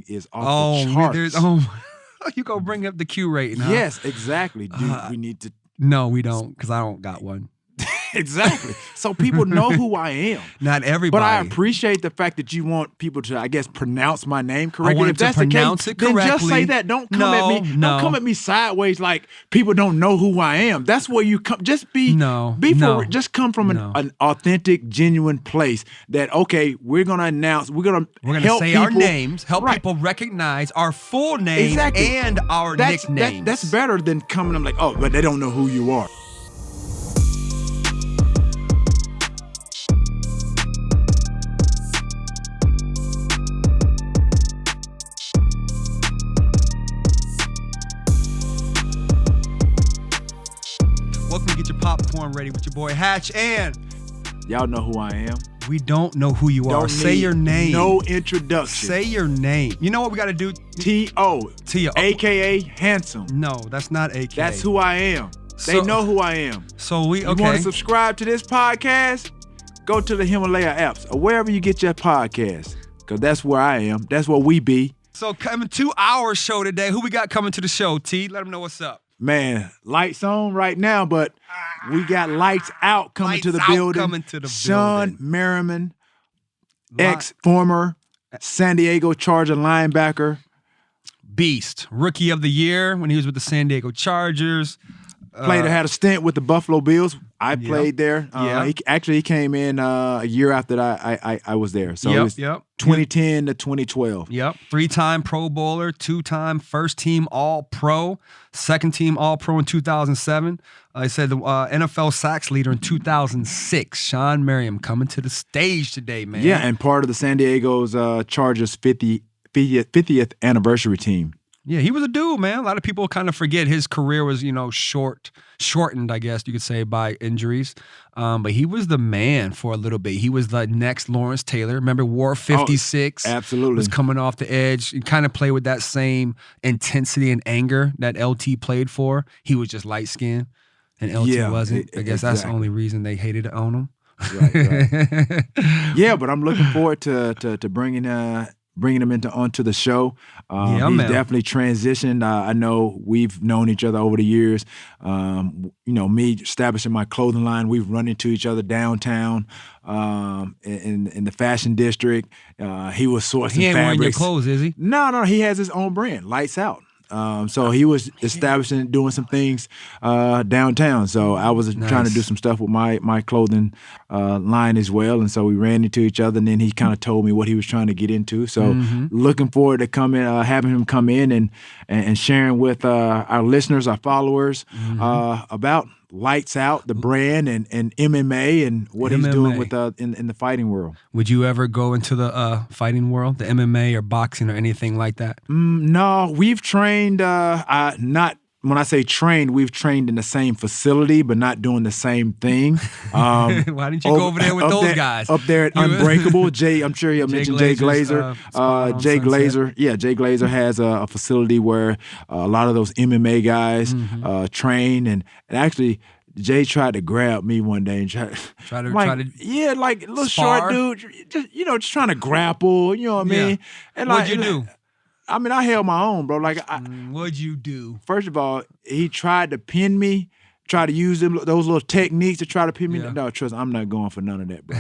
is off the charts. You go bring up the Q rating, huh? Yes, exactly. We need to. No, we don't, because I don't got one. Exactly. So people know who I am. Not everybody. But I appreciate the fact that you want people to, I guess, pronounce my name correctly. I want if them that's to pronounce the it case, correctly. then just say that. Don't come at me. Don't come at me sideways like people don't know who I am. That's where you come. Just just come from an authentic, genuine place. That okay, we're gonna announce. We're gonna help say people, our names. Help people recognize our full name and our nicknames. That's better than coming. I'm like, oh, but they don't know who you are. Welcome to Get Your Popcorn Ready with your boy Hatch, and y'all know who I am. We don't know who you are. Say your name. No introduction. Say your name. You know what we got to do? T.O. A.K.A. Handsome. No, that's not A.K.A. That's who I am. They know who I am. So You want to subscribe to this podcast? Go to the Himalaya apps or wherever you get your podcast, because that's where I am. That's where we be. So coming to our show today, who we got coming to the show, T? Let them know what's up. Man, lights on right now, but we got lights out coming to the building. Shawne Merriman, ex-former San Diego Charger linebacker. Beast. Rookie of the year when he was with the San Diego Chargers. Had a stint with the Buffalo Bills. I played there. He came in a year after I was there. So it was 2010 to 2012. Yep. 3-time Pro Bowler, 2-time first-team All-Pro, second-team All-Pro in 2007. I said the NFL sacks leader in 2006. Shawne Merriman coming to the stage today, man. Yeah, and part of the San Diego's Chargers 50th anniversary team. Yeah, he was a dude, man. A lot of people kind of forget his career was, shortened, I guess you could say, by injuries. But he was the man for a little bit. He was the next Lawrence Taylor. Remember, wore 56. Oh, absolutely. Was coming off the edge. He kind of played with that same intensity and anger that LT played for. He was just light-skinned, and LT wasn't. I guess that's the only reason they hated to own him. Right. Yeah, but I'm looking forward to bringing him onto the show. He's definitely transitioned. I know we've known each other over the years. Me establishing my clothing line, we've run into each other downtown in the fashion district. He was sourcing fabrics. He ain't wearing your clothes, is he? No, he has his own brand, Lights Out. So he was establishing, doing some things downtown. So I was trying to do some stuff with my clothing line as well. And so we ran into each other, and then he kind of told me what he was trying to get into. So looking forward to having him come in and sharing with our listeners, our followers, about Lights Out, the brand, and MMA, and what he's doing with in the fighting world. Would you ever go into the fighting world, the MMA or boxing or anything like that? No, we've trained. Not when I say trained, we've trained in the same facility, but not doing the same thing. Why didn't you go over there with those guys? Up there at Unbreakable, Jay, I'm sure he'll mention Jay Glazer. Jay Glazer. Yeah, Jay Glazer has a facility where a lot of those MMA guys train. And actually, Jay tried to grab me one day and try to like a little spar? short dude, just trying to grapple, you know what I mean? And what'd you do? I mean, I held my own, bro. What'd you do? First of all, he tried to pin me, try to use those little techniques to try to pin me. Yeah. No, trust me, I'm not going for none of that, bro.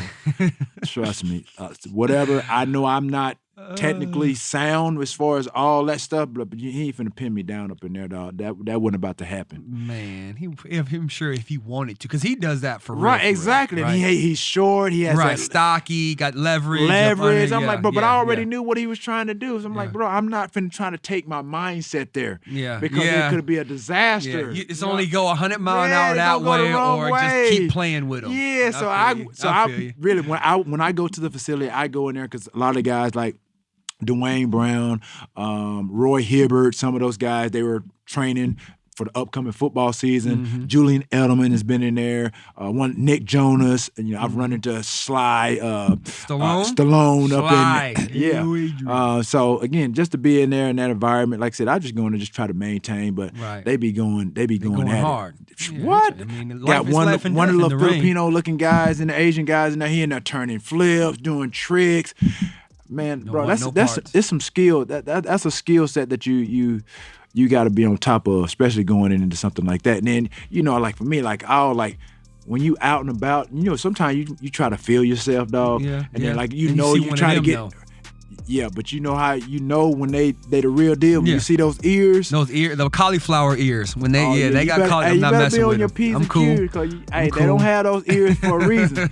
Trust me. Whatever, I know I'm not technically sound as far as all that stuff, but he ain't finna pin me down up in there, dog. That wasn't about to happen. Man, I'm sure if he wanted to, because he does that for real. Right, exactly. Real, right? And he's short. He has stocky, got leverage. I'm like, but I already knew what he was trying to do. So I'm like, bro, I'm not finna trying to take my mindset there. Yeah, because it could be a disaster. Yeah. It's only go 100 mile an hour that way, or just keep playing with him. Yeah, I really when I go to the facility, I go in there because a lot of guys like Dwayne Brown, Roy Hibbert, some of those guys, they were training for the upcoming football season. Julian Edelman has been in there. Nick Jonas. And, I've run into Sly Stallone up in so again, just to be in there in that environment, like I said, I just going to just try to maintain, but they be going at hard. It. What? I mean, got one of the little Filipino looking guys and the Asian guys in there. He in there turning flips, doing tricks. Man, No bro, one- no parts. it's some skill. That's a skill set that you got to be on top of, especially going into something like that. And then like for me, like when you out and about, sometimes you try to feel yourself, dog. Yeah, and yeah. then like And you try to get. know. Yeah, but you know how when they the real deal. When Yeah. you see those ears. The cauliflower ears. When they they you got better, caught. hey, I'm you not better messing be on with your them. P's I'm and cool. Q's, 'cause they cool. don't have those ears for a reason,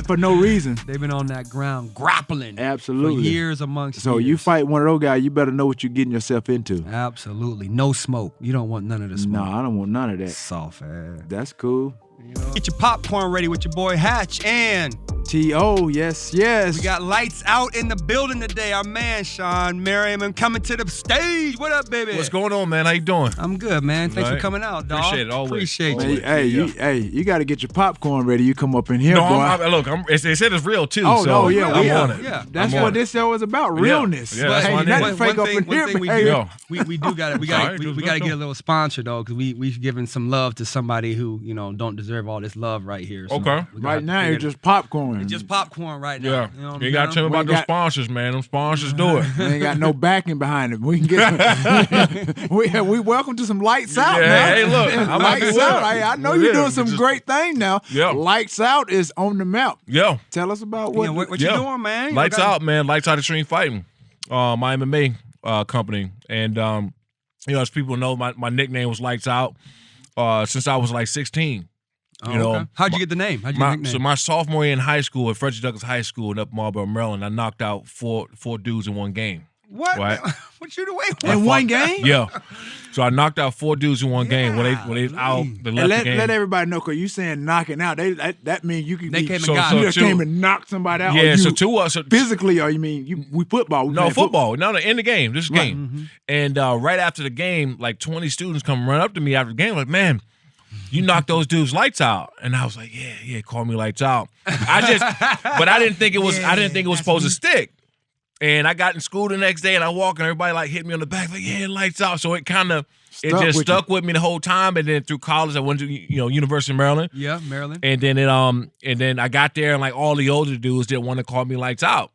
for no reason. They've been on that ground grappling Absolutely. for years amongst So years. you fight one of those guys, you better know what you're getting yourself into. Absolutely. No smoke. You don't want none of the smoke. No, I don't want none of that. Soft ass. That's cool. Get your popcorn ready with your boy Hatch and T.O., yes. we got lights out in the building today. Our man Shawne Merriman coming to the stage. What up, baby? What's going on, man? How you doing? I'm good, man. Thanks for Right. coming out, dog. Appreciate it, always. Appreciate Man, you. hey, you got to get your popcorn ready. You come up in here, No, boy. look, they said it's real too. Oh, so no, yeah, I'm yeah. on it. Yeah. That's I'm on what it. this show is about, realness. Yeah, that's hey, what I nothing need. fake up in here, we hey. do, we do got we got Sorry, we just got to let get a go. little sponsor though, because we've given some love to somebody who don't deserve all this love right here. So Okay. we gotta Right now, figure it's just popcorn. it's just popcorn right now. Yeah. You know what You I'm got to tell me We about those got- sponsors, man. Them sponsors do it. We ain't got no backing behind it. We can get we welcome to some lights out Yeah, now. hey, look, I'm happy lights with out. it. Hey, I know Yeah, you're doing we some just- great thing now. Yeah. Lights out is on the map. Yeah. Tell us about what. What you doing, man? You Lights got- out, man. Lights out Extreme Fighting. My MMA company. And as people know, my nickname was Lights Out since I was like 16. Oh, You know, okay. How'd you get the name? How'd you get the nickname? So my sophomore year in high school at Frederick Douglass High School in Upper Marlboro, Maryland, I knocked out four dudes in one game. What? Right. What you doing? in one game? Yeah. So I knocked out four dudes in one game. When they out, they And left let the game. everybody know, because you saying knocking out. That means you can They be, came and So- got so you it. just two- came and knocked somebody out. or Yeah, you so two us. physically, or you mean we football? We No, playing football. No, in the game. This Right. game. And right after the game, like 20 students come run up to me after the game, like, man, you knocked those dudes lights out. And I was like, yeah, call me lights out. But I didn't think it was supposed to stick. And I got in school the next day and I walk and everybody like hit me on the back, like, yeah, lights out. So it kind of stuck with me the whole time. And then through college, I went to University of Maryland. Yeah, Maryland. And then I got there and like all the older dudes didn't want to call me lights out.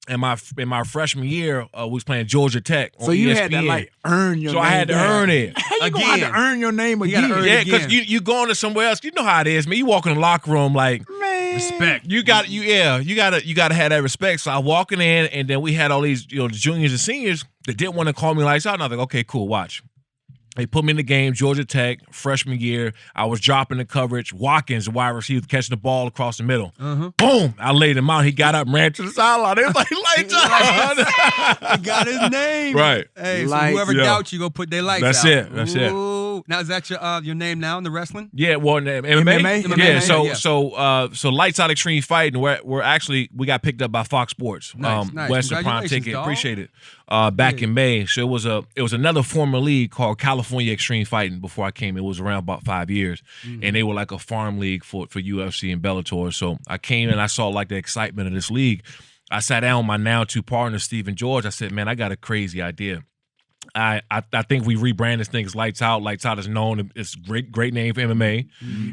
And in my freshman year, we was playing Georgia Tech on So you ESPN. had to like earn your So name. I had to back. earn it. How you gonna have Again. to earn your name You gotta again? earn Yeah, it because again. you going to somewhere else. You know how it is, man. You walk in the locker room like Man. Respect. you got to have that respect. So I walking in, and then we had all these the juniors and seniors that didn't want to call me lights out. And I was like, okay, cool, watch. They put me in the game, Georgia Tech, freshman year. I was dropping the coverage. Watkins, the wide receiver, catching the ball across the middle. Boom! I laid him out. He got up and ran to the sideline. They was like, lights out. I got his name. Right. Hey, so Lights, whoever yeah. doubts you, go put their lights That's out. it. That's it. Ooh. Now, is that your name now in the wrestling? Yeah, well, MMA. MMA? Yeah. Yeah. So Lights Out Extreme Fighting. We got picked up by Fox Sports. Nice, nice. Western Prime Congratulations, Ticket. dog. Appreciate it. Back in May. So it was another former league called California Extreme Fighting. Before I came, it was around about 5 years, and they were like a farm league for UFC and Bellator. So I came and I saw like the excitement of this league. I sat down with my now two partners, Steve and George. I said, man, I got a crazy idea. I think we rebrand this thing as Lights Out. Lights Out is known. It's great name for MMA.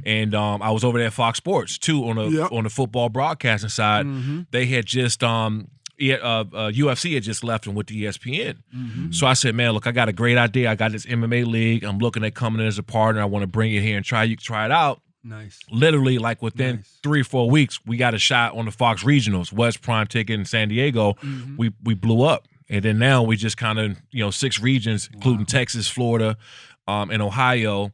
And I was over there at Fox Sports too on the football broadcasting side. They had just UFC had just left and went to ESPN. So I said, man, look, I got a great idea. I got this MMA league. I'm looking at coming in as a partner. I want to bring it here and try it out. Nice. Literally, like within 3 or 4 weeks, we got a shot on the Fox Regionals, West Prime Ticket in San Diego. We blew up. And then now we just kind of, 6 regions, including Texas, Florida, and Ohio,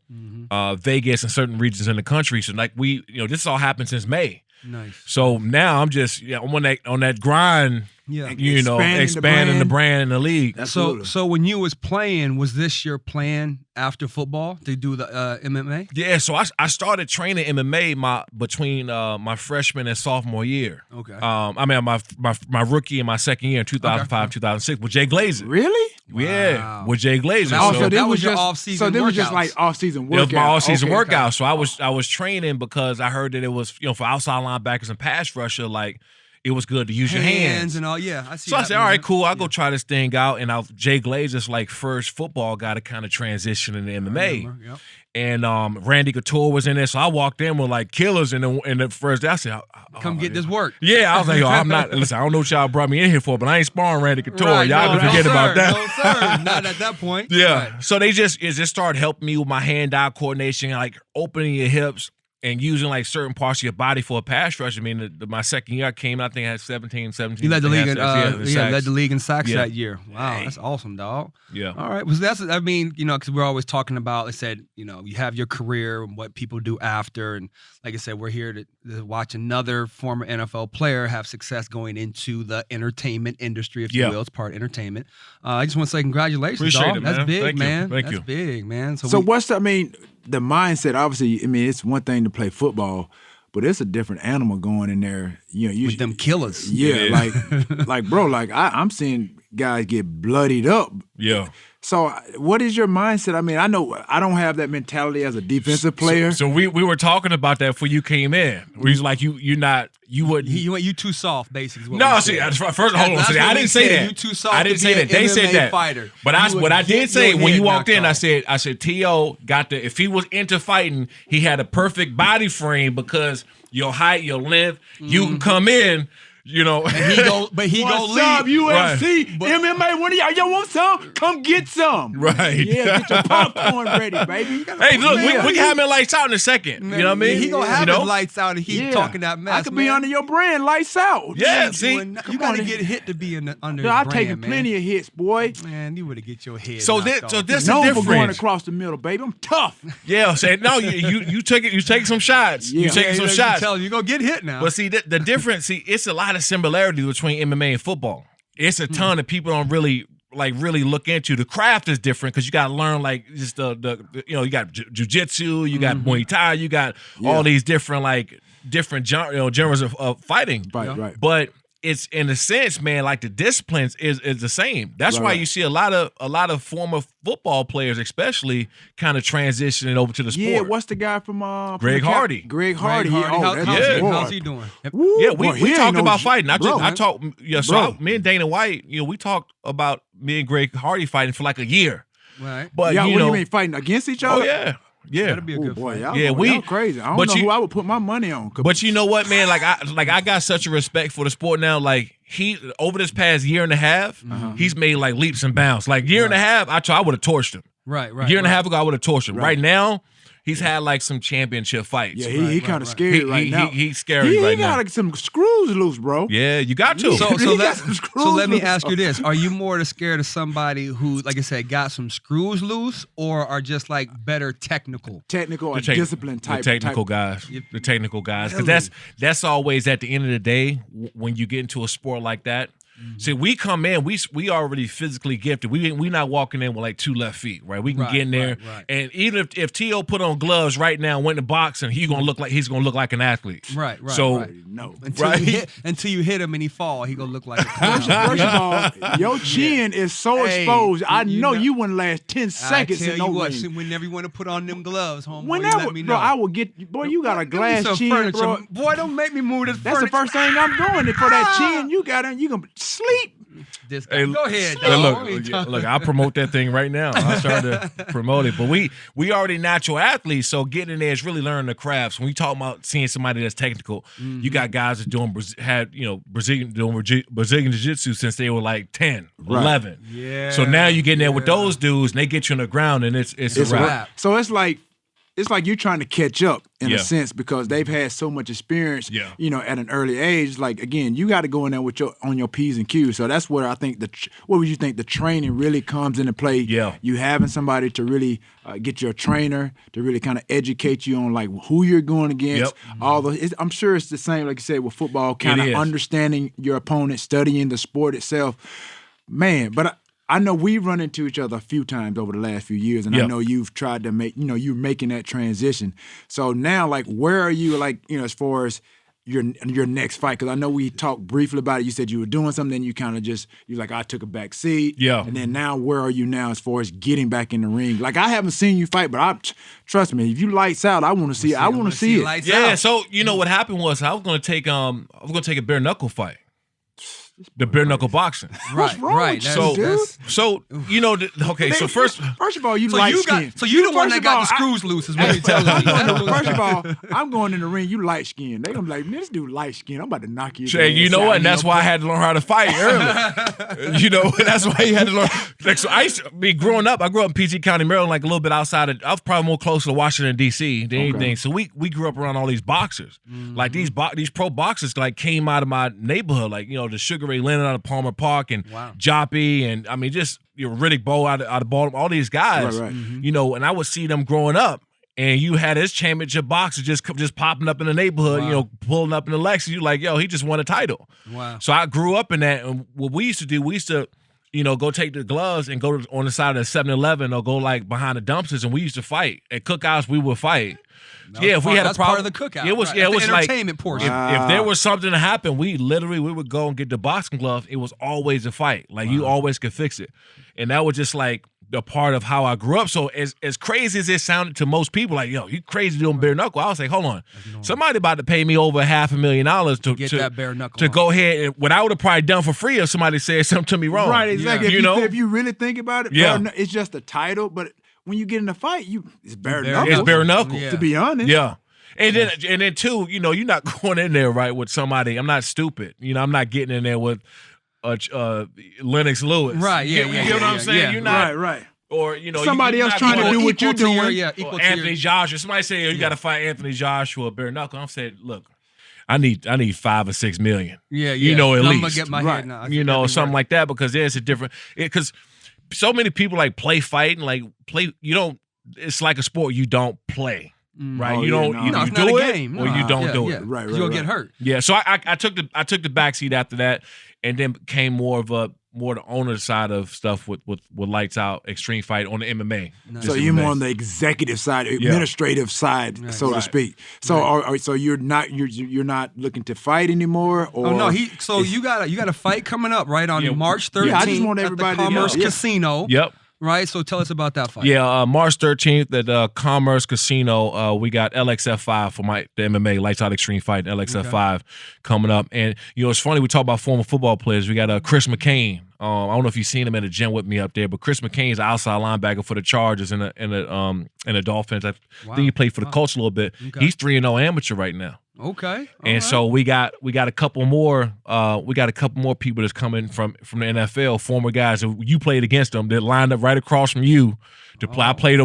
Vegas, and certain regions in the country. So like this all happened since May. Nice. So now I'm just I'm on that grind. Yeah. Expanding the brand in the league. So when you was playing, was this your plan after football to do the MMA? Yeah, so I started training MMA between my freshman and sophomore year. Okay. I mean my rookie and my second year in 2005, 2006 with Jay Glazer. Really? Yeah, Wow. with Jay Glazer. That was your off-season So this was just workouts. like off-season workout. It was my all-season Okay, workout. So I was training because I heard that it was for outside linebackers and pass rusher, like it was good to use your hands and all. Yeah, I see. So I said, all right, cool. I'll go try this thing out. And Jay Glazer's like first football guy to kind of transition into MMA. Yep. And Randy Couture was in there. So I walked in with like killers. And the first day I said, come get this work. Yeah, I was like, yo, I'm not, listen, I don't know what y'all brought me in here for, but I ain't sparring Randy Couture. Right, y'all can forget about that. No, sir. Not at that point. Yeah. Right. So it just started helping me with my hand-eye coordination, like opening your hips and using like certain parts of your body for a pass rush. I mean, my second year I came, I think I had 17. You led the league in led the league in sacks Yeah. that year. Wow, that's awesome, dog. Yeah. All right. Well, that's, I mean, because we're always talking about, like I said, you have your career and what people do after. And like I said, we're here to watch another former NFL player have success going into the entertainment industry, if you will. It's part entertainment. I just want to say congratulations, Appreciate dog. it, man. That's big, Thank man. you. Thank That's you. big, man. So what's the mindset, obviously, I mean, it's one thing to play football, but it's a different animal going in there. With them killers. Yeah, like bro, like I'm seeing guys get bloodied up. Yeah. So what is your mindset? I mean, I know I don't have that mentality as a defensive player. So we were talking about that before you came in. Where he's like, you wouldn't. You too soft, basically. No, see, first, hold on. See, I didn't say that. You too soft. I didn't say that. They said that. Fighter. But what I did say when you walked in, I said, T.O. got if he was into fighting, he had a perfect body frame because your height, your length, you can come in. And he go lead. What's up, UFC, MMA? What do y'all want some? Come get some. Right. Yeah, get your popcorn ready, baby. Hey, look, we can have him lights out in a second. You know what I mean? He gonna have his lights out and he talking that mess. I could be under your brand, lights out. Yeah, see? You gotta get hit to be under your brand, I've taken plenty of hits, boy. Man, you would have get your head. So this is Known different. for going across the middle, baby. I'm tough. Yeah, say no. You take some shots. You taking some shots. You gonna get hit now. But see, the difference. See, it's a lot of similarities between MMA and football. It's a ton that people don't really look into. The craft is different because you got to learn like just the you got jiu-jitsu, you got Muay Thai, you got all these different genres of fighting. Right. But it's in a sense, man, like the disciplines is the same. That's why you see a lot of former football players, especially, kind of transitioning over to the sport. Yeah, what's the guy from Greg Hardy? Greg Hardy. How's he doing? Yeah, we talked about fighting. I talked. So me and Dana White, we talked about me and Greg Hardy fighting for like a year. Right. But what do you mean fighting against each other? Oh yeah. Yeah, that'd be a good fight. Y'all crazy. I don't know who I would put my money on. But you know what, man? I got such a respect for the sport now. Like he over this past year and a half, he's made like leaps and bounds. Like year and a half, I would have torched him. Right. Year and a half ago, I would have torched him. Right now, he's had like some championship fights. Yeah, he kind of scary right now. He's scary right now. He got some screws loose, bro. Yeah, you got to. So let me ask you this: are you more scared of somebody who, like I said, got some screws loose, or are just like better technical or discipline type? The technical guys. The technical guys. Because that's always at the end of the day when you get into a sport like that. See, we come in, we already physically gifted. We not walking in with like 2 left feet, right? We can get in there, and even if T.O. put on gloves right now, went to boxing, he's gonna look like an athlete. Right. So no, until you hit him and he fall, he gonna look like. First of all, your chin is so exposed. I know you wouldn't last 10 seconds. I tell you what, whenever you want to put on them gloves, homeboy, whenever, you let me know. bro, I will get. Boy, you got a glass chin, furniture. bro. Boy, don't make me move this. That's the first thing I'm doing. And for that chin, you got it. You gonna sleep. This guy. Go ahead. Look, I promote that thing right now. I started to promote it, but we already natural athletes, so getting in there is really learning the crafts. When we talk about seeing somebody that's technical, you got guys that Brazilian jiu-jitsu since they were like 10, 11. Yeah. So now you get in there with those dudes, and they get you on the ground, and it's a wrap. So it's like you're trying to catch up in a sense because they've had so much experience, at an early age. Like, again, you got to go in there with on your P's and Q's. So that's where I think what would you think the training really comes into play? Yeah. You having somebody to really get your trainer to really kind of educate you on like who you're going against. Yep. I'm sure it's the same, like you said, with football, kind of understanding your opponent, studying the sport itself. Man, but I know we've run into each other a few times over the last few years, and I know you've tried to make, you're making that transition. So now, like, where are you, like, as far as your next fight? Because I know we talked briefly about it. You said you were doing something, then you kind of you're like, I took a back seat. Yeah. And then now, where are you now as far as getting back in the ring? Like, I haven't seen you fight, but trust me, if you lights out, I want to see it. I want to see it. Yeah. So you know what happened was I was gonna take a bare knuckle fight. The bare knuckle boxing. What's wrong with you, So you know, so first of all, you light skin. So you the one that got the screws loose is what you're telling me. First of all, I'm going in the ring, you light skin. They gonna be like, man, this dude light skin. I'm about to knock you. Jay, you know what? And that's why I had to learn how to fight early. You know, that's why you had to learn. Like, so I used to be growing up. I grew up in PG County, Maryland, like a little bit outside of. I was probably more close to Washington D.C. than anything. So we grew up around all these boxers. Like these pro boxers like came out of my neighborhood, like the Sugar Ray Leonard out of Palmer Park and Joppy and I mean just Riddick Bowe out of Baltimore, all these guys, right. And I would see them growing up, and you had this championship boxer just popping up in the neighborhood, pulling up in the Lexus. You like, yo, he just won a title. Wow. So I grew up in that, and what we used to do, go take the gloves and go on the side of the 7-Eleven or go like behind the dumpsters, and we used to fight. At cookouts, we would fight. If we had a problem, part of the cookout. It was right. it was the like entertainment portion. If there was something to happen, we would go and get the boxing gloves. It was always a fight. Like you always could fix it, and that was just like the part of how I grew up. So as crazy as it sounded to most people, like, yo, you crazy doing bare knuckle. I was like, hold on, somebody about to pay me over $500,000 to get that bare knuckle to go ahead and what I would have probably done for free if somebody said something to me wrong. Right, exactly. Yeah. If you really think about it, it's just a title, but when you get in a fight, it's bare knuckle. It's bare knuckle. To be honest. Yeah. And then too, you're not going in there right with somebody. I'm not stupid. I'm not getting in there with Lennox Lewis. Right. Yeah. You know what I'm saying? Yeah. You're not right. Or somebody else trying to do what you're doing. Or Anthony Joshua. Somebody say you got to fight Anthony Joshua bare knuckle. I'm saying, look, I need $5 or $6 million. Yeah. At least. I'm gonna get my head now. Something like that, because there's a different. Because so many people like play fighting, like play. You don't. It's like a sport. You don't play. Right, you do it game. or you don't do it. Right, you'll get hurt. Yeah, so I took the back seat after that, and then became more the owner side of stuff with Lights Out Extreme Fight on the MMA. Nice. So you're more on the executive side, administrative side, so to speak. So so you're not looking to fight anymore, or no? You got a fight coming up right on March 13th. Yeah, I just want everybody at the Commerce to know. Casino. Yep. Right, so tell us about that fight. Yeah, March 13th at Commerce Casino, we got LXF5 for the MMA Lights Out Extreme Fight, LXF5 coming up. And it's funny, we talk about former football players. We got Chris McCain. I don't know if you've seen him in the gym with me up there, but Chris McCain's an outside linebacker for the Chargers and the Dolphins. I think he played for the Colts a little bit. Okay. He's 3-0 amateur right now. Okay. And so we got a couple more people that's coming from the NFL, former guys that you played against them that lined up right across from you to play. I played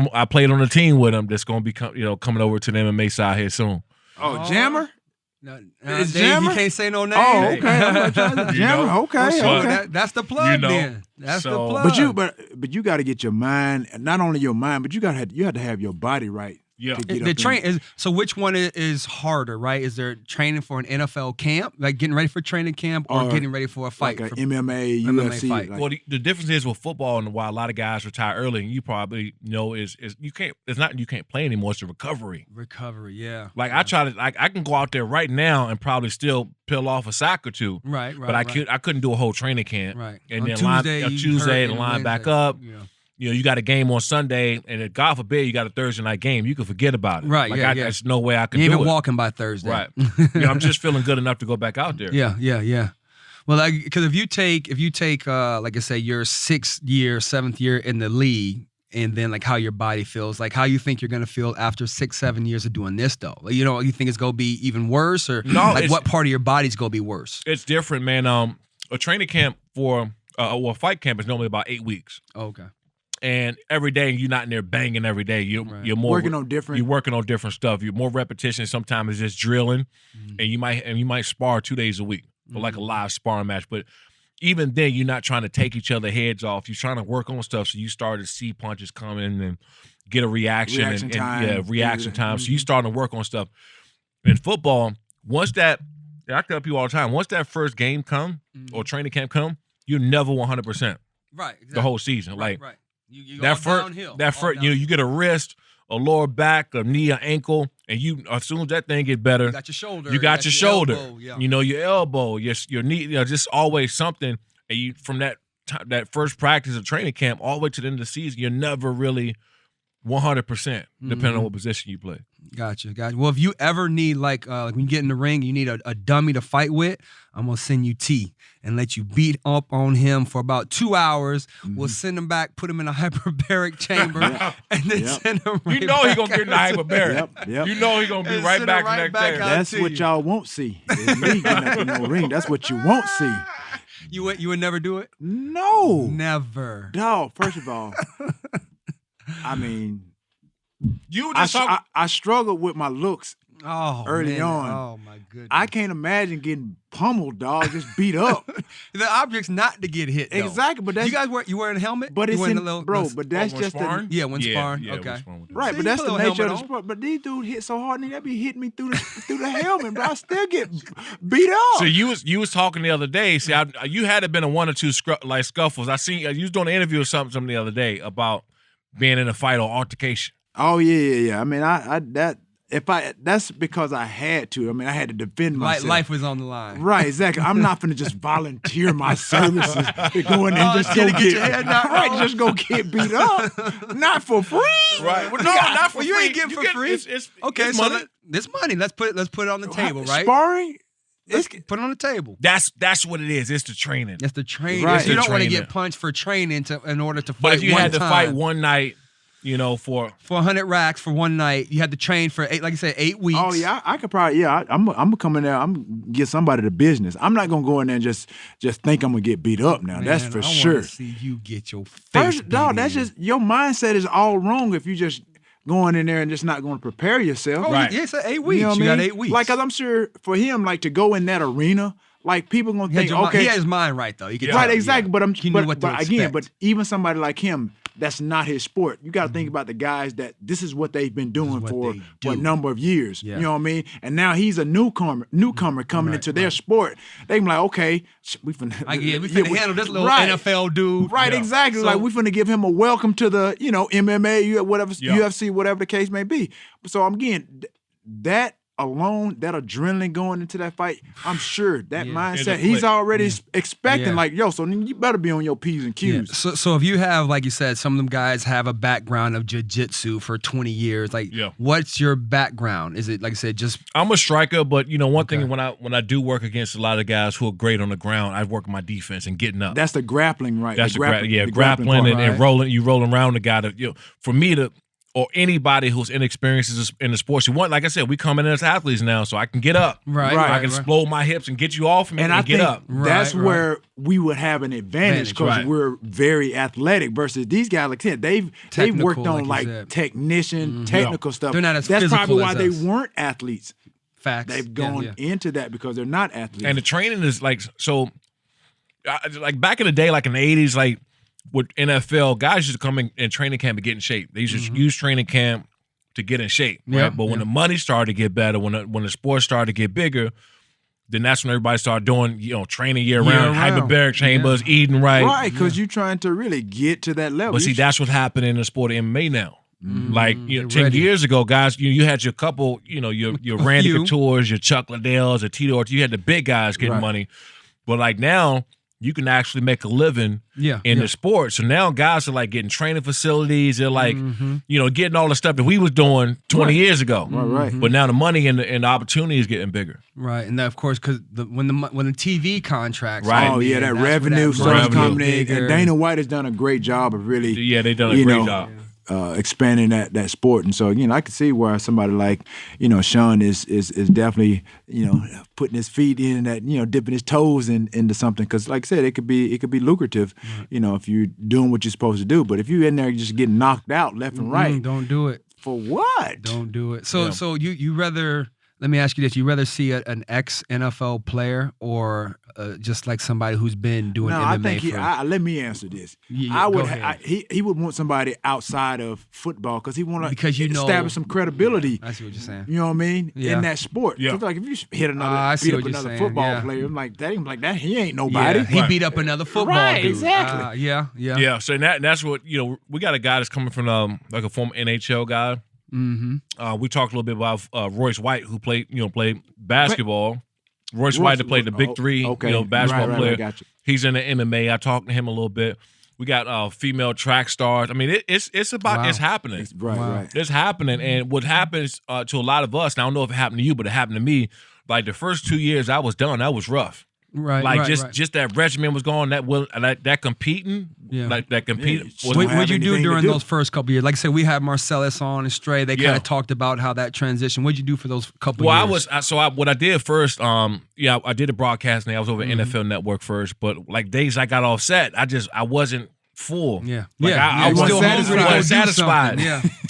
on the team with them that's going to be coming over to the MMA side here soon. Oh, Jammer? No, Dave, Jammer? You can't say no name. Oh, okay. I'm trying to Jammer. Okay. That's the plug then. That's the plug. But you got to get your mind, not only your mind, but you have to have your body right. Yeah. So which one is harder, right? Is there training for an NFL camp, like getting ready for training camp, or getting ready for a fight? Like an MMA, UFC fight. Well, the difference is with football, and why a lot of guys retire early, and you probably know is you can't. It's not you can't play anymore. It's the recovery. Recovery, yeah. Like I can go out there right now and probably still peel off a sack or two. Right. But I couldn't do a whole training camp. Right. And on then Tuesday and line back up. Yeah. You got a game on Sunday, and God forbid you got a Thursday night game. You can forget about it. Right, There's no way I can you do ain't it. even walking by Thursday. Right. I'm just feeling good enough to go back out there. Yeah. Well, because if you take, like I say, your 6th year, 7th year in the league, and then like how your body feels, like how you think you're gonna feel after 6-7 years of doing this though. Like, you think it's gonna be even worse, or what part of your body's gonna be worse? It's different, man. A training camp for a fight camp is normally about 8 weeks. Oh, okay. And every day you're not in there banging every day. You're more working on different. You're working on different stuff. You're more repetition. Sometimes it's just drilling, and you might spar 2 days a week for like a live sparring match. But even then, you're not trying to take each other heads off. You're trying to work on stuff. So you start to see punches coming and get a reaction time. So you starting to work on stuff. In football, I tell people all the time, once that first game come or training camp come, you're never 100%. Right. Exactly. The whole season, right. You get a wrist, a lower back, a knee, an ankle. And you, as soon as that thing get better, You got your shoulder. you got your shoulder. elbow, yeah. You know, your elbow, your knee. You know, just always something. And you from that first practice of training camp all the way to the end of the season, you're never really 100%, depending on what position you play. Gotcha. Well, if you ever need, like when you get in the ring, you need a dummy to fight with, I'm going to send you T and let you beat up on him for about 2 hours. We'll send him back, put him in a hyperbaric chamber, and then send him right You know he's going to back get in the hyperbaric. Yep. You know he's going to be And right send back him right the next back day. out. That's to what you. y'all won't see. Is me getting up in the ring. That's what you won't see. You would never do it? No. Never. Dog, first of all, I mean, You I, just talk, I struggled with my looks Oh, early man. on. Oh, my goodness. I can't imagine getting pummeled, dog, just beat up. The object's not to get hit, though. Exactly, but that's You guys wearing a helmet? but You it's wearing in, a little, bro. little- But that's when just the, sparring? yeah, when sparring. Yeah, Okay. when sparring with them. right. See, But you that's put a the little nature of the helmet on. sport. But these dudes hit so hard, and they be hitting me through the helmet, bro. I still get beat up. So you was talking the other day. See, you had to been in one or two scuffles. I seen you was doing an interview or something the other day about being in a fight or altercation. Oh yeah. I mean, that's because I had to. I mean, I had to defend myself. Life was on the line. Right, exactly. I'm not finna just volunteer my services to go in there and just go get your head knocked right, off. just go get beat up. Not for free. Right. Well, no, not for Well, you free. ain't getting for get- free. It's Okay, it's so money. this money, let's put it on the table, right? Sparring? Let's put it on the table. That's what it is. It's the training. That's the training. Right. You don't want to Training. get punched for training in order to fight. But if you one had to time. fight one night, you know, for 100 racks for one night, you had to train for 8 weeks. Oh yeah, I could probably I'm gonna come in there. I'm gonna get somebody to business. I'm not gonna go in there and just think I'm gonna get beat up now. Man, That's for I sure. wanna see you get your face First, dog, beat that's in. just your mindset is all wrong if you just going in there and just not going to prepare yourself. Oh, Right. yeah, it's 8 weeks. You know what I got mean? 8 weeks. Like, 'cause I'm sure for him, like to go in that arena, like people gonna think, he okay, had his mind right though. He could right, tell, exactly. yeah. But He knew what to again, expect. but even somebody like him, that's not his sport. You got to think about the guys that this is what they've been doing what for they a do. number of years. Yeah. You know what I mean? And now he's a newcomer coming into their sport. They be like, okay, we finna we finna handle this little right. NFL dude. Right, Yeah. exactly. So- Like we finna give him a welcome to the, MMA, whatever, Yeah. UFC, whatever the case may be. So again, that alone, that adrenaline going into that fight, I'm sure that Yeah. mindset, It'll he's click. already expecting, Yeah. like, yo, so then you better be on your P's and Yeah. Q's. So if you have, like you said, some of them guys have a background of jiu-jitsu for 20 years. Like, Yeah. what's your background? Is it, like I said, just I'm a striker, but one Okay. thing when I do work against a lot of guys who are great on the ground, I work my defense and getting up. That's the grappling, right? That's the grappling part. and Right. rolling. You rolling around the guy for me to, or anybody who's inexperienced in the sports. Like I said, we come in as athletes now, so I can get up. right. I can explode my hips and get you off me And and I get think up. that's Right, where we would have an advantage because right. we're very athletic versus these guys. Like I said, they've Technical, worked on like you said. technician, technical stuff. They're not as That's probably physical why as they us. weren't athletes. facts? They've gone into that because they're not athletes. And the training is like so. Like back in the day, like in the '80s, like with NFL guys used to come in training camp and get in shape. They used to use training camp to get in shape, right? Yeah, But when yeah. the money started to get better, when the sports started to get bigger, then that's when everybody started doing training year round, Year-round. hyperbaric chambers, eating right. right, because you're trying to really get to that level. But see, You that's what's happening in the sport of MMA now. Like they're 10 ready. years ago, guys, you had your couple, your Randy few. Couture's, your Chuck Liddells, your Tito Ortiz. You had the big guys getting Right. money. But like now, you can actually make a living Yeah, in yeah. the sport. So now guys are like getting training facilities. They're like, getting all the stuff that we was doing 20 years ago. right. But now the money and the opportunity is getting bigger. Right, and then, of course, because when the TV contracts, Right. Oh yeah, that's that where revenue money starts Revenue. coming in, bigger. and Dana White has done a great job of really, Yeah, they've done a great job. expanding that sport. And so I can see where somebody like Shawne is definitely putting his feet in that, dipping his toes into something, because like I said, it could be lucrative, if you're doing what you're supposed to do. But if you're in there just getting knocked out left and right, Don't do it. for what? Don't do it. So Yeah. so you rather, let me ask you this: you rather see an ex NFL player or just like somebody who's been doing No, MMA I think for? let me answer this. Yeah, I go would. ahead. He would want somebody outside of football because he want Because to establish some credibility. I see what you're saying. You know what I mean? Yeah. In that sport. Yeah. So like if you hit I see beat up what you're another saying, football yeah. player, I'm like that, he ain't nobody. Yeah, he Right. beat up another football Right, dude. exactly. Yeah. Yeah, so that's what we got a guy that's coming from like a former NHL guy. We talked a little bit about Royce White, who played basketball. Royce White, that played the Big Three, basketball player. Right, gotcha. He's in the MMA. I talked to him a little bit. We got female track stars. I mean, it's happening. It's happening. And what happens to a lot of us, and I don't know if it happened to you, but it happened to me. Like the first 2 years I was done, that was rough. Just that regimen was going, that competing, that competing. What did you do during those first couple years? Like I said, we had Marcellus on and Stray. They kind of talked about how that transition. What did you do for those couple years? What I did first, I did the broadcasting. I was over NFL Network first, but like days I got off set, I wasn't full. I wasn't satisfied.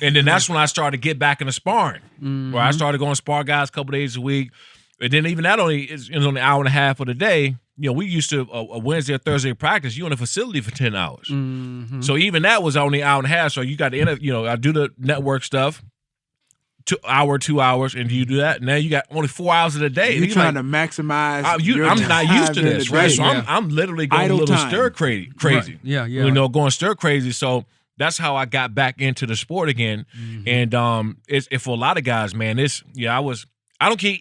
And then that's when I started to get back into sparring, where I started going to spar guys a couple days a week. And then even that is only an hour and a half of the day. We used to a Wednesday or Thursday practice. You in a facility for 10 hours. So even that was only an hour and a half. So you got to I do the network stuff, 2 hours, and you do that. Now you got only 4 hours of the day. You're trying to maximize. I'm not used to this, right? So I'm literally going idle a little time. stir crazy. Right. Going stir crazy. So that's how I got back into the sport again. And it's for a lot of guys, man. I don't care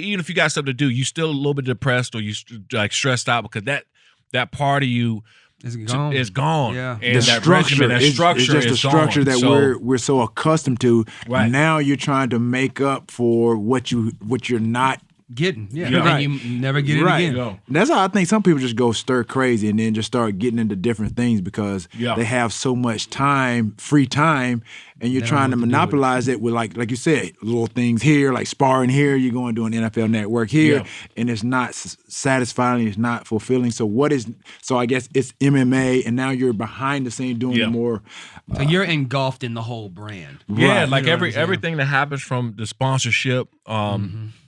even if you got something to do. You still a little bit depressed or you like stressed out because that part of you is gone. Yeah. And the that structure, regimen, that structure it's just is the structure gone. that we're so accustomed to. Right. Now you're trying to make up for what you're not getting. And you never get it again. No. That's how I think some people just go stir crazy and then just start getting into different things because they have so much time, free time, and you're trying to monopolize it with like you said, little things here, like sparring here, you're going to do an NFL Network here, and it's not satisfying, it's not fulfilling. So I guess it's MMA, and now you're behind the scenes doing more. So you're engulfed in the whole brand. Yeah, like everything that happens from the sponsorship,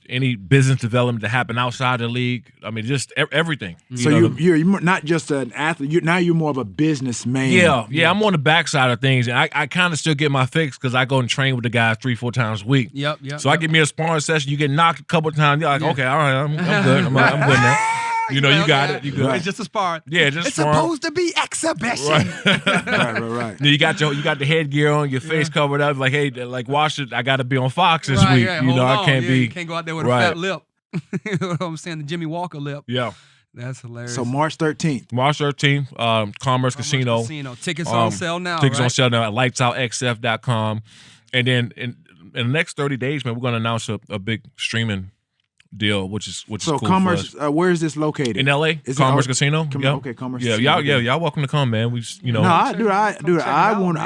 any business development that happened outside the league. I mean, just everything. So you're not just an athlete. You're more of a businessman. Yeah. I'm on the backside of things, and I kind of still get my fix because I go and train with the guys 3-4 times a week. So I get me a sparring session. You get knocked a couple of times. You're like, okay, all right, I'm good. I'm good now. You got it. You good. It's just a spar. Yeah, just it's sparring. Supposed to be exhibition. Right. Then you got the headgear on, your face covered up. Like, hey, like watch it. I got to be on Fox this week. I can't be. You can't go out there with a fat lip. You know what I'm saying? The Jimmy Walker lip. Yeah. That's hilarious. So March 13th. Commerce Casino. Tickets on sale now. Tickets on sale now at lightsoutxf.com. And then in the next 30 days, man, we're going to announce a big streaming deal, which is cool. So Commerce, where is this located? In LA, Commerce Casino. Okay, Commerce. Yeah, y'all welcome to come, man. No, I want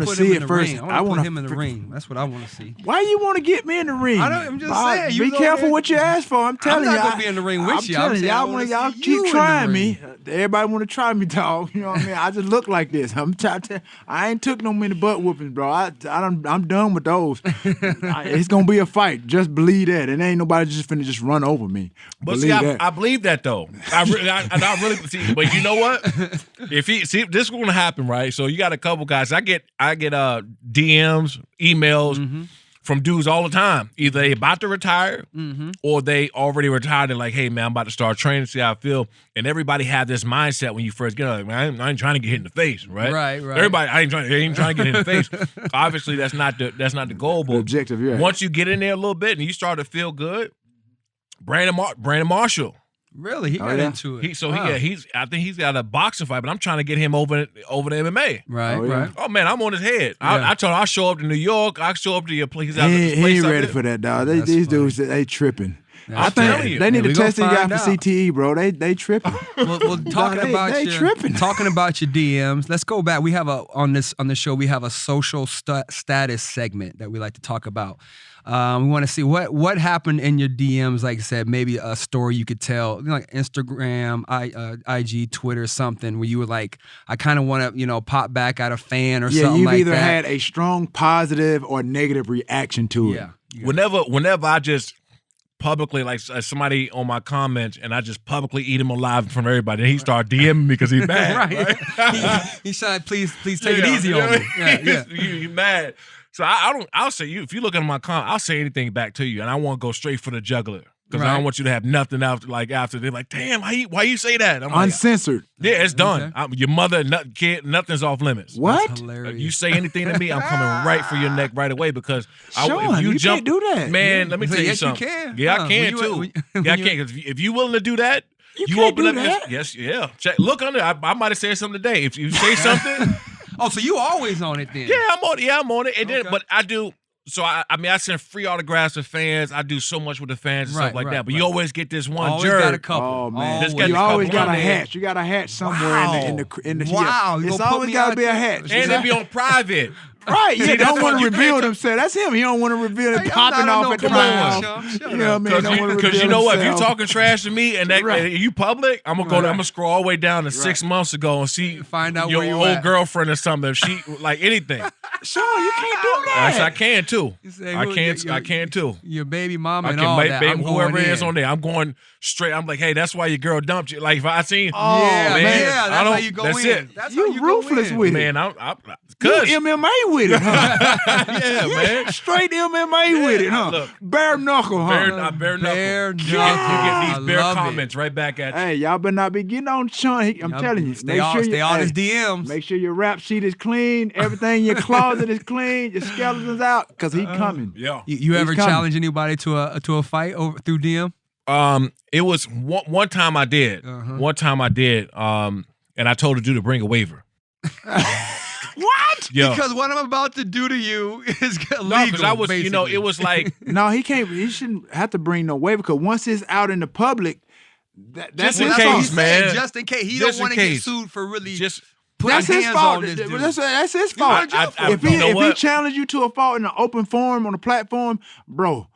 to see it first. I want to put him in the ring. That's what I want to see. Why you want to get me in the ring? I'm just saying. Be careful what you ask for. I'm telling you. I'm not gonna be in the ring with you. I'm telling y'all keep trying me. Everybody want to try me, dog. You know what I mean? I just look like this. I ain't took no many butt whoopings, bro. I'm done with those. It's gonna be a fight. Just believe that. And ain't nobody just finna just run over me. But I believe that though. I really see. But you know what? If this is going to happen, right? So you got a couple guys. I get DMs, emails from dudes all the time. Either they about to retire or they already retired and like, hey man, I'm about to start training, see how I feel. And everybody have this mindset when you first get like, man, I ain't trying to get hit in the face, right? Right. Everybody, I ain't trying to get hit in the face. Obviously, that's not the goal. But the objective, yeah. Once you get in there a little bit and you start to feel good. Brandon Marshall. Really? He got into it. I think he's got a boxing fight, but I'm trying to get him over the MMA. Right. Oh man, I'm on his head. Yeah. I told him I'll show up to New York. I'll show up to your place. He ain't ready for that, dog. These dudes, they tripping. I think they need to test these guys for CTE, bro. They tripping. Well, talking about your DMs. Let's go back. We have on the show we have a social status segment that we like to talk about. We want to see what happened in your DMs. Like I said, maybe a story you could tell, like Instagram, IG, Twitter, something where you were like, I kind of want to, pop back at a fan or something like that. You've either had a strong positive or negative reaction to it. Whenever I just publicly, like somebody on my comments, and I just publicly eat him alive in front of everybody, and he started DMing me because he's mad. Right? He said, please take it easy on me. Yeah. You mad. So I'll say if you look at my comment, I'll say anything back to you, and I want to go straight for the jugular. Because I don't want you to have nothing after. They're like, damn, why you say that? I'm uncensored. Like, yeah, it's done. Your mother, kid, nothing's off limits. What? You say anything to me, I'm coming right for your neck right away because Shawne, you can't do that. Man, let me tell you something. Yeah, I can too. Yeah, I can. If you willing to do that, you open up. Yes, yeah. Check. Look under. I might have said something today. If you say something. Oh, so you always on it then? Yeah, I'm on it. And then, but I do. So I send free autographs to fans. I do so much with the fans and stuff like that. But you always get this one always jerk. got a couple. Oh man, you always got a hatch. You got a hatch somewhere in the Wow, it's always got to be a hatch. And they be on private. Right, yeah, they don't want to reveal themselves. That's him. He don't want to reveal it popping off at the mouth. You know what I mean? Because you know what? If you talking trash to me and you public, I'm gonna scroll all the way down to 6 months ago and find out your old girlfriend or something. If she like anything. Shawne, you can't do that. Yes, I can too. I can too. Your baby mama and all that. Whoever is on there, I'm going straight. I'm like, hey, that's why your girl dumped you. Like if I seen, man, that's how you go in. That's it. That's you ruthless with it, man. You MMA with it, huh? Yeah, man. Straight MMA with it, huh? Look, bare knuckle, huh? Bare knuckle. Bare You get these bare comments right back at you. Hey, y'all better not be getting on Shawne. I'm telling you. Stay on his DMs. Make sure your rap sheet is clean. Everything in your closet is clean. Your skeleton's out because he coming. Yeah. You ever challenge anybody to a fight through DM? It was one time I did. One time I did. And I told the dude to bring a waiver. What? Yo. Because what I'm about to do to you is legal. No, because I was, basically. It was like no, he can't. He shouldn't have to bring no waiver because once it's out in the public, that's in case, man. Just in case he don't want to get sued for really. That's his fault. That's his fault. If he challenged you to a fault in an open forum on a platform, bro.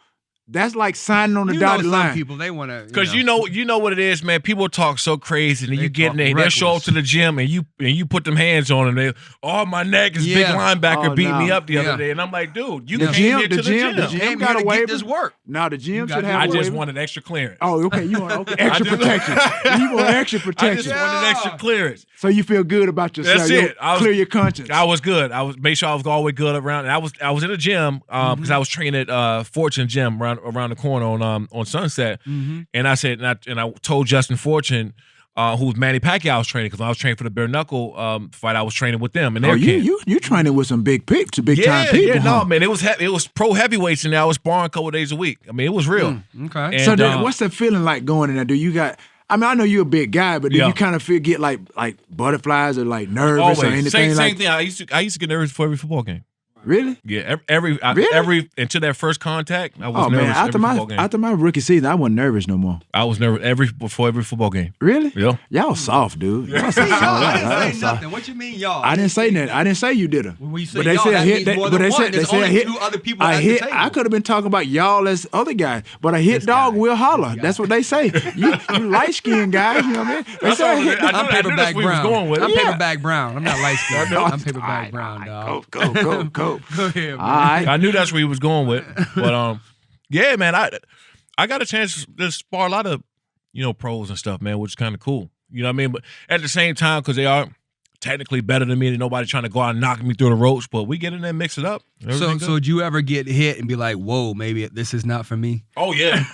That's like signing on the dotted line. Some people they want to because you know what it is, man. People talk so crazy, and then you get in there, they'll show up to the gym, and you put them hands on them. My neck is big linebacker beat me up the other day, and I'm like, dude, you came here to the gym. The gym got to get this work. No, the gym should have. I just wanted extra clearance. Oh, okay, you want extra protection. You want extra protection. I just wanted extra clearance. So you feel good about yourself. That's it. Clear your conscience. I was good. I was made sure I was always good around. And I was in a gym because I was training at Fortune Gym around the corner on Sunset, and I said, and I told Justin Fortune, who was Manny Pacquiao's training, because I was training for the bare knuckle fight. I was training with them, and you training with some big time people. Yeah, no, man, it was pro heavyweights, and I was sparring a couple of days a week. I mean, it was real. Okay. And, so what's the feeling like going in there? Do you got? I mean, I know you're a big guy, but do you kind of get like butterflies or like nervous or anything? Same thing. I used to get nervous before every football game. Really? Yeah, every until that first contact, I was nervous. After my rookie season, I wasn't nervous no more. I was nervous before every football game. Really? Yeah. Y'all soft, dude. Y'all soft. I didn't say nothing. What you mean, y'all? I didn't say nothing. I didn't say you did it. When you say y'all, that means more than one. There's only two other people at the table. I could have been talking about y'all as other guys, but a hit dog will holler. That's what they say. You light skinned guys, you know what I mean? They say I'm paperback brown. I'm paperback brown. I'm not light skinned. I'm paperback brown, dog. Go. Go ahead, man. I knew that's where he was going with, but yeah, man, I got a chance to spar a lot of pros and stuff, man, which is kind of cool. You know what I mean? But at the same time, because they are technically better than me, and nobody trying to go out and knock me through the ropes, but we get in there and mix it up. So do you ever get hit and be like, whoa, maybe this is not for me? Oh yeah.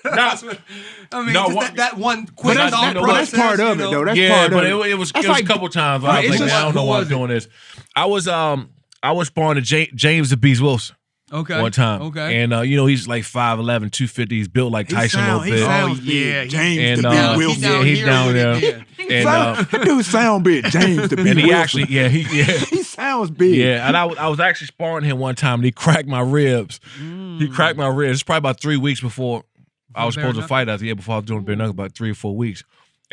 That one quick thought process. That's part of it, though. That's part of it. It was a couple times. I was like, I don't know why I'm doing this. I was sparring to James the Beast Wilson. Okay. One time. Okay. And he's like 5'11", 250. He's built like Tyson a little bit. James the Beast Wilson. He's down there. And that dude sound big, James the Beast Wilson. And he actually, he sounds big. Yeah, and I was actually sparring him one time, and he cracked my ribs. He cracked my ribs. It's probably about 3 weeks before I was supposed to fight us. Yeah, before I was doing bare knuckle, about 3 or 4 weeks.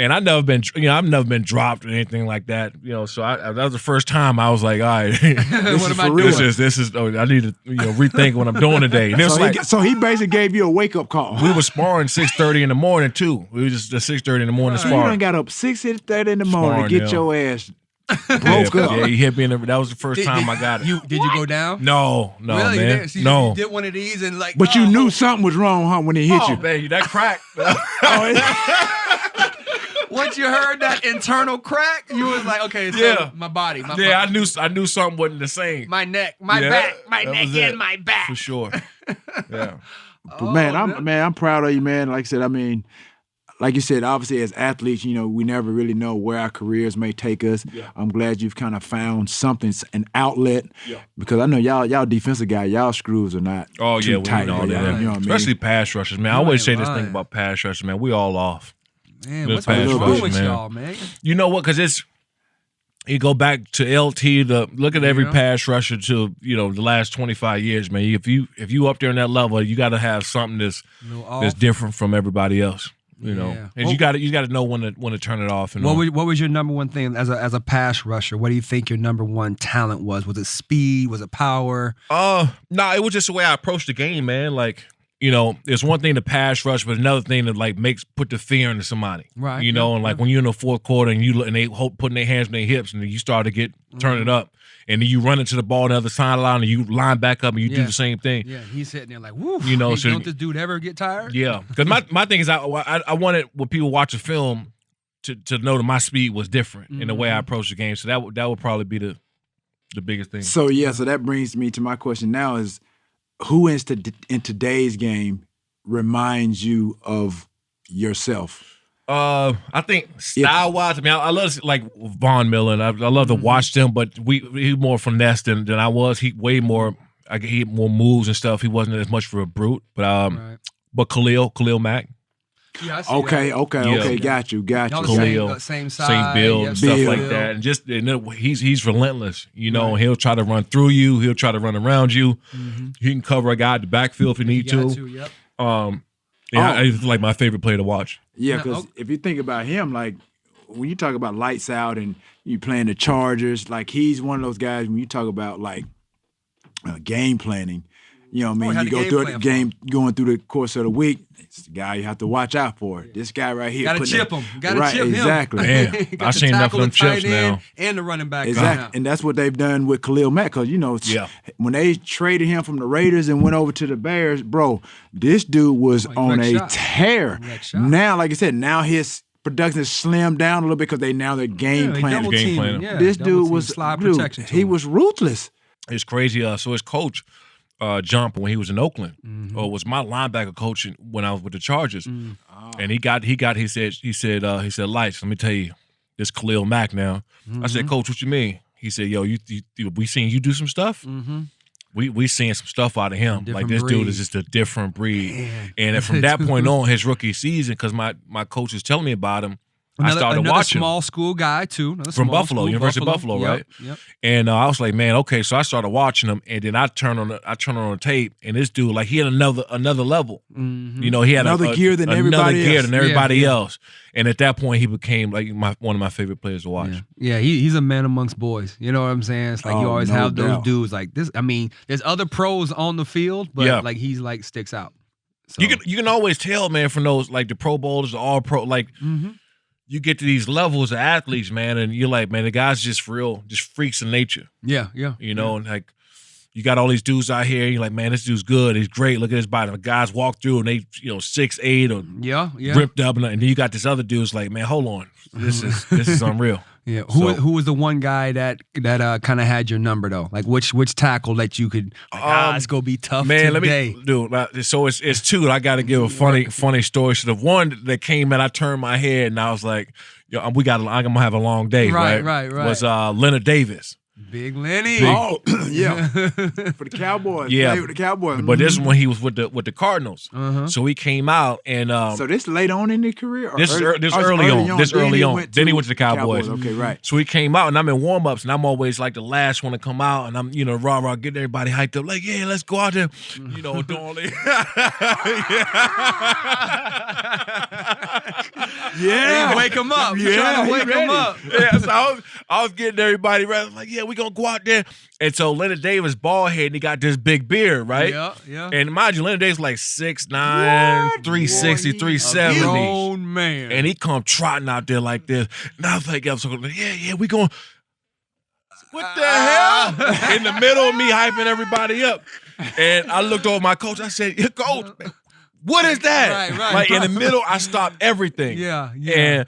And I've never been dropped or anything like that. So that was the first time I was like, all right, this is. I need to rethink what I'm doing today. And so he basically gave you a wake up call. We were sparring 6:30 in the morning too. We were just at 6:30 in the morning sparring. You done got up 6:30 in the morning to get your ass broke up. Yeah, he hit me that was the first time I got it. Did you go down? No, really? Man. You did one of these and like. But you knew something was wrong, huh? When he hit you, man, that crack. Once you heard that internal crack, you was like, okay, so my body. I knew something wasn't the same. My neck, my back, my neck and my back. For sure. Yeah. But man, I'm proud of you, man. Like I said, I mean, like you said, obviously as athletes, you know, we never really know where our careers may take us. Yeah. I'm glad you've kind of found something, an outlet, because I know y'all defensive guys, y'all screws are not too tight. We know that. You know what Especially I mean? pass rushers, man. I always say this thing about pass rushers, man. We all off. Man, what's wrong with y'all, man? You know what? Because you go back to LT, look at every pass rusher to, you know, the last 25 years, man. If you up there in that level, you got to have something that's different from everybody else. You know, and you got to know when to turn it off. And what was your number one thing as a pass rusher? What do you think your number one talent was? Was it speed? Was it power? No, it was just the way I approached the game, man. Like, you know, it's one thing to pass rush, but another thing to like put the fear into somebody, right? You know, and like when you're in the fourth quarter and they putting their hands on their hips and you start to turn it up. And then you run into the ball on the other sideline, and you line back up, and you do the same thing. Yeah, he's sitting there like, woo. You know, don't this dude ever get tired? Yeah, because my thing is, I wanted when people watch a film to know that my speed was different in the way I approach the game. So that would probably be the biggest thing. So so that brings me to my question now: is who in today's game reminds you of yourself? I think style-wise, I mean, I love like Von Miller, and I love to watch them, but he's more finesse than I was. He way more, he had more moves and stuff. He wasn't as much for a brute, but Khalil Mack. Yeah, okay, got you. Khalil, same size, same build, stuff like that, and he's relentless. You know, he'll try to run through you. He'll try to run around you. He can cover a guy at the backfield if he need to. He's like my favorite player to watch. Yeah, because if you think about him, like when you talk about lights out and you playing the Chargers, like he's one of those guys when you talk about like game planning, you know what I mean? You go through the game, going through the course of the week, it's the guy you have to watch out for. This guy right here. Got to chip him. Got to chip him. Exactly. Man, I've seen enough of them chips now. And the running back. Exactly. And that's what they've done with Khalil Mack. Because, you know, when they traded him from the Raiders and went over to the Bears, bro, this dude was on a tear. Now, like I said, now his production is slimmed down a little bit because they're game planning. This dude was he was ruthless. It's crazy. So his coach, Jump, when he was in Oakland, was my linebacker coach when I was with the Chargers, and he said, Lights, let me tell you, this Khalil Mack now. I said, Coach, what you mean? He said, yo, we seen you do some stuff. We seeing some stuff out of him. Like this dude is just a different breed. Man. And from that point on, his rookie season, because my coach was telling me about him, I started watching. Small school guy too. From Buffalo, University of Buffalo, right? Yep. And I was like, man, okay. So I started watching him, and then I turned on the tape, and this dude, like, he had another level. You know, he had another gear than everybody else. And at that point, he became like one of my favorite players to watch. Yeah, he's a man amongst boys. You know what I'm saying? It's like you always have those dudes like this. I mean, there's other pros on the field, but like he's like sticks out. So. You can always tell, man, from those like the Pro Bowlers, the All Pro, like. You get to these levels of athletes, man, and you're like, man, the guy's just freaks in nature. Yeah. You know, and like you got all these dudes out here, you're like, man, this dude's good. He's great. Look at his body. The guys walk through and they, 6'8" or ripped up, and then you got this other dude's like, man, hold on, this is unreal. Yeah. Who was the one guy that kind of had your number though? Like which tackle that you could it's gonna be tough today. So it's two. I got to give a funny story. So the one that came in, I turned my head and I was like, I'm gonna have a long day. Right. Was Leonard Davis. Big Lenny. Oh, yeah. For the Cowboys. Yeah. With the Cowboys. But this is when he was with the Cardinals. So he came out and so this late on in his career? This early on. Then he went to the Cowboys. Okay, right. So he came out and I'm in warm-ups and I'm always like the last one to come out and I'm, rah-rah, getting everybody hyped up, like, yeah, let's go out there. Doing all Yeah. Wake him up. Trying to wake him up. Yeah, so I was getting everybody ready. Like, yeah, we're going to go out there. And so Leonard Davis, bald head, and he got this big beard, right? Yeah. And mind you, Leonard Davis like 6'9", 360, 370. Grown man. And he come trotting out there like this. And I was like, yeah, we going. What the hell? In the middle of me hyping everybody up. And I looked over my coach. I said, Coach, what is that? Right. Like in the middle, I stopped everything. Yeah. And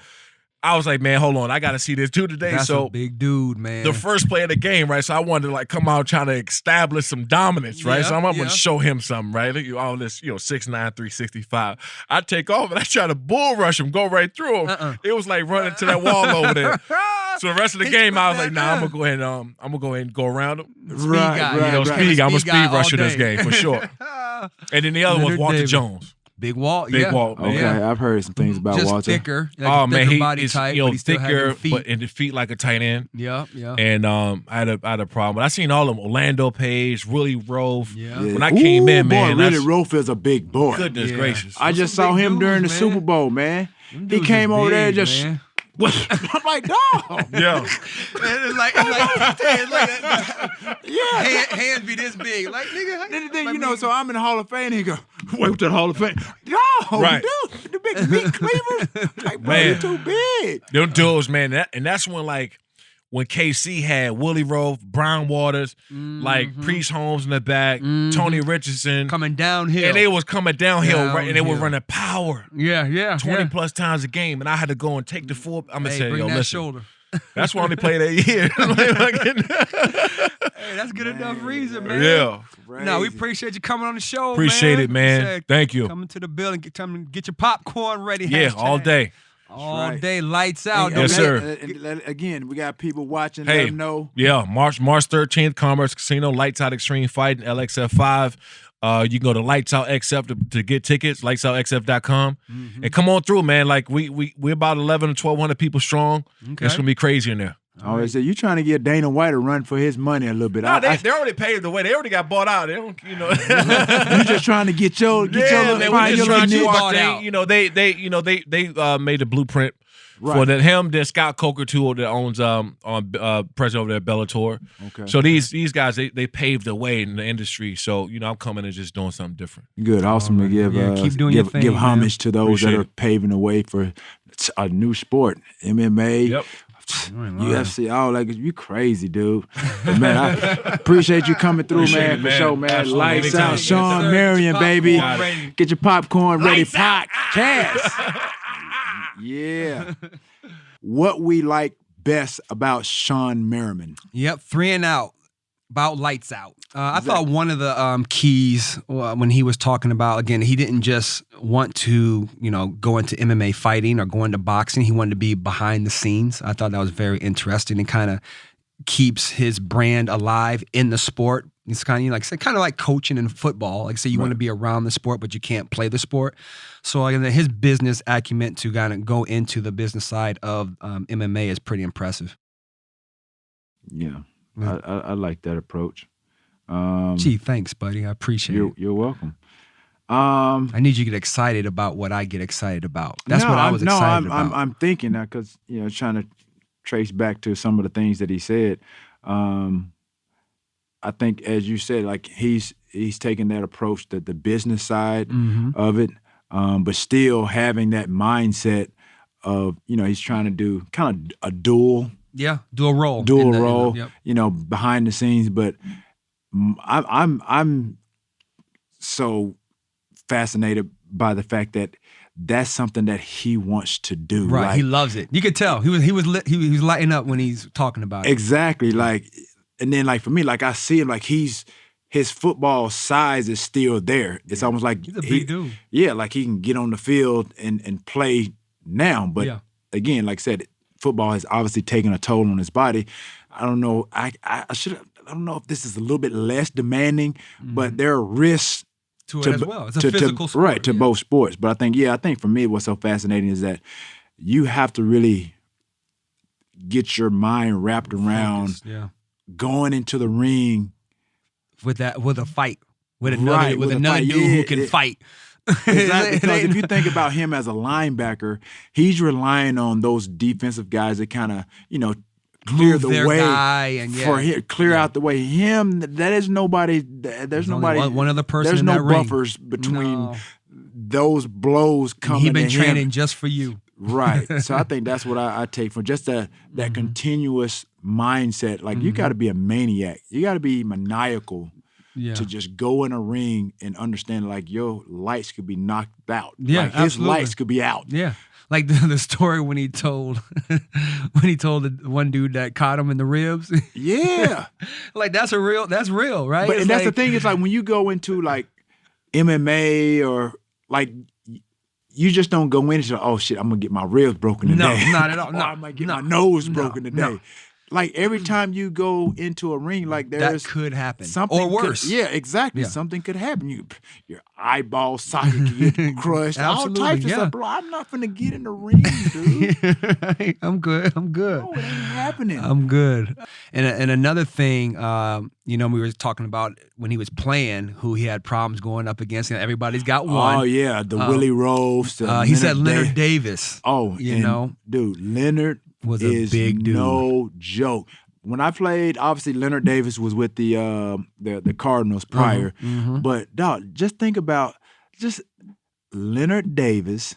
I was like, man, hold on, I got to see this dude today. That's so a big dude, man. the first play of the game, right? So I wanted to like come out trying to establish some dominance, right? So I'm going to show him something, right? All this, 6'9", 365. I take off and I try to bull rush him, go right through him. It was like running to that wall over there. So the rest of the game, I was like, nah, I'm gonna go ahead and go around him. Speed guy. Speed. I'm a speed rusher this game for sure. And then the other one was Walter Jones. Big Walt, Big Walt. Okay, I've heard some things about just Walter. Thicker, man, body type, but he still thicker, had feet. but in the feet like a tight end. Yeah. And I had a problem. But I seen all of them. Orlando Page, Willie Rofe. Yeah. When I came in, man, Willie Rofe is a big boy. Goodness gracious. I just saw him during the Super Bowl, man. He came over there just. Man. I'm like, dog. Yeah. It's like hands be this big. Like, nigga. Then, so I'm in the Hall of Fame, and he go, wait to the Hall of Fame. Dog, Right. dude, the big meat cleavers. Like, bro, you're too big. Them dudes, man. That's when KC had Willie Rofe, Brown Waters, like Priest Holmes in the back, Tony Richardson. Coming downhill. And they was coming downhill, right? And they were running power. Yeah. 20 plus times a game. And I had to go and take the full. I'm going to say, bring that listen. shoulder. That's why I only played that year. Hey, that's good enough reason, man. Yeah. No, we appreciate you coming on the show, Appreciate it, man. Thank you. Coming to the building, get your popcorn ready. Yeah, all day. All day, lights out. Yes, sir. Again, we got people watching. Hey, let them know. Yeah, March 13th, Commerce Casino, Lights Out Extreme Fighting, LXF5. You can go to Lights Out XF to get tickets, lightsoutxf.com. And come on through, man. Like we're about 11 to 1,200 people strong. Okay. It's gonna be crazy in there. I always say, you trying to get Dana White to run for his money a little bit. No, they already paved the way. They already got bought out. They don't, you just trying to get your man, we just trying to do our thing. Out. They made the blueprint for him. Then Scott Coker too, that owns president over there at Bellator. Okay. So these guys they paved the way in the industry. So I'm coming and just doing something different. Good, awesome to give keep doing your thing, give homage to those Appreciate that are paving the way for a new sport, MMA. Yep. UFC, all like you crazy, dude. But man, I appreciate you coming through, man, for sure, man. Absolutely. Lights Anytime. out, Shawne Merriman, baby. Get your popcorn ready, podcast. Yeah. What we like best about Shawne Merriman? Yep, 3 and out. About Lights Out. I thought one of the keys when he was talking about, again, he didn't just want to, go into MMA fighting or go into boxing. He wanted to be behind the scenes. I thought that was very interesting and kind of keeps his brand alive in the sport. It's kind of like coaching in football. Like say you want to be around the sport, but you can't play the sport. So his business acumen to kind of go into the business side of MMA is pretty impressive. Yeah. I like that approach. Gee, thanks, buddy. I appreciate it. You're welcome. I need you to get excited about what I get excited about. That's what I was excited about. I'm thinking that because trying to trace back to some of the things that he said. I think, as you said, like he's taking that approach, the business side of it, but still having that mindset of he's trying to do kind of a dual. Yeah, dual role, behind the scenes. But I'm so fascinated by the fact that that's something that he wants to do. Right, like, he loves it. You could tell he was lighting up when he's talking about it. Exactly, and then for me, I see him his football size is still there. It's almost like he's a big dude. Yeah, like he can get on the field and play now. But again, like I said, football has obviously taken a toll on his body. I don't know. I don't know if this is a little bit less demanding, but there are risks to it as well. It's a physical sport. Right, to both sports. But I think for me what's so fascinating is that you have to really get your mind wrapped around going into the ring with a fight. With another dude who can fight. Exactly, because if you think about him as a linebacker, he's relying on those defensive guys that kind of, clear the way out the way. Him, that is nobody. There's nobody. One other person. There's in no that ring. buffers between those blows coming. He's been to training him. just for you. Right. So I think that's what I take from just that continuous mindset. Like you got to be a maniac. You got to be maniacal to just go in a ring and understand like your lights could be knocked out. Yeah, like his lights could be out. Yeah. Like the story when he told the one dude that caught him in the ribs. Yeah. Like that's real, right? But and that's the thing is like when you go into like MMA or like you just don't go into oh shit, I'm gonna get my ribs broken today. No, not at all. Or No, I might get my nose broken today. No. Like every time you go into a ring, like there's that could happen, something or worse. Yeah, exactly. Yeah. Something could happen. Your eyeball socket could get crushed. All types of stuff, bro. I'm not finna get in the ring, dude. I'm good. No, it ain't happening. I'm good. And another thing, we were talking about when he was playing, who he had problems going up against, and everybody's got one. Oh yeah, the Willie Rose. He said Leonard Davis. Oh, dude, Leonard was a big dude. No joke. When I played, obviously Leonard Davis was with the Cardinals prior, but dog, just think about just Leonard Davis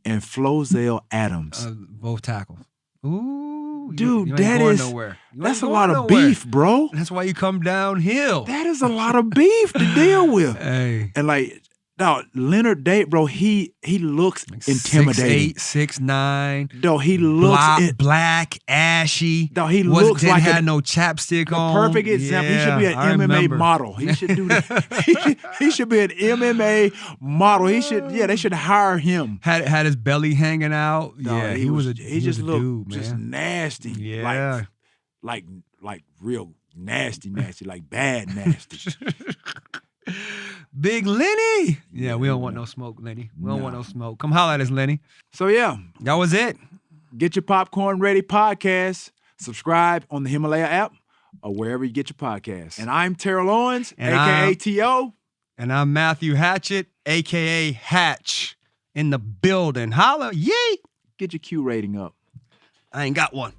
and Flozell Adams, both tackles. Ooh, dude, that's a lot of beef, bro. That's why you come downhill. That is a lot of beef to deal with. Hey, and like. No, Leonard Davis, bro, he looks intimidating. 6'8", 6'9". No, he looks black, ashy. No, he looks like had no chapstick on. Perfect example. He should be an MMA model. He should do that. he should be an MMA model. They should hire him. Had his belly hanging out. No, yeah, he just looked dude, just nasty. Yeah, like real nasty, like bad nasty. Big Lenny. Yeah, we don't want no smoke, Lenny. We don't want no smoke. Come holler at us, Lenny. So yeah. That was it. Get Your Popcorn Ready podcast. Subscribe on the Himalaya app or wherever you get your podcasts. And I'm Terrell Owens, a.k.a. T.O. And I'm Matthew Hatchette, a.k.a. Hatch, in the building. Holla, yay! Get your Q rating up. I ain't got one.